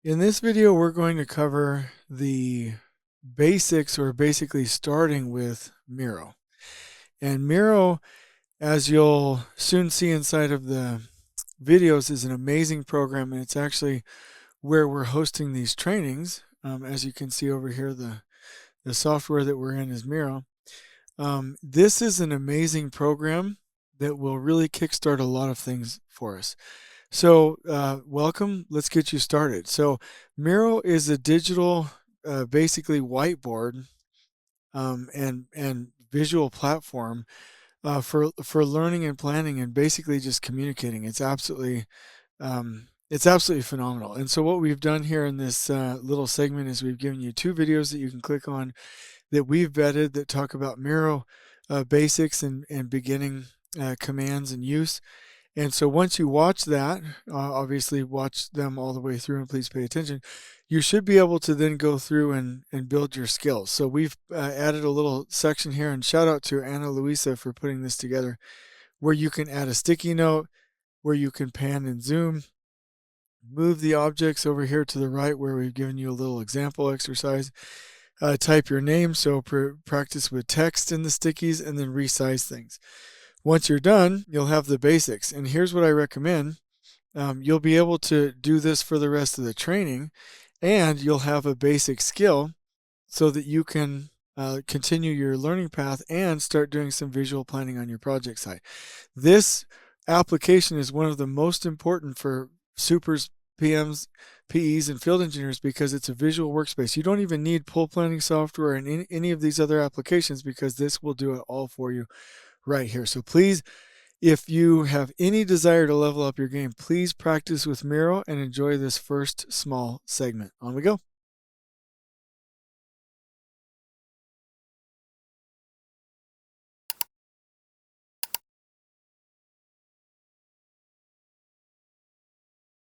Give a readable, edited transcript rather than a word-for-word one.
In this video, we're going to cover the basics, or basically starting with Miro. And Miro, as you'll soon see inside of the videos, is an amazing program, and it's actually where we're hosting these trainings. As you can see over here, the software that we're in is Miro. This is an amazing program that will really kickstart a lot of things for us. So, welcome. Let's get you started. So, Miro is a digital, basically whiteboard, and visual platform for learning and planning, and basically just communicating. It's absolutely phenomenal. And so, what we've done here in this little segment is we've given you two videos that you can click on that we've vetted that talk about Miro basics and beginning commands and use. And so once you watch that, obviously watch them all the way through and please pay attention, you should be able to then go through and build your skills. So we've added a little section here, and shout out to Anna Luisa for putting this together, where you can add a sticky note, where you can pan and zoom, move the objects over here to the right where we've given you a little example exercise, type your name, so practice with text in the stickies, and then resize things. Once you're done, you'll have the basics. And here's what I recommend. You'll be able to do this for the rest of the training, and you'll have a basic skill so that you can continue your learning path and start doing some visual planning on your project site. This application is one of the most important for supers, PMs, PEs, and field engineers, because it's a visual workspace. You don't even need pull planning software and any of these other applications, because this will do it all for you right here. So please, if you have any desire to level up your game, please practice with Miro and enjoy this first small segment. On we go.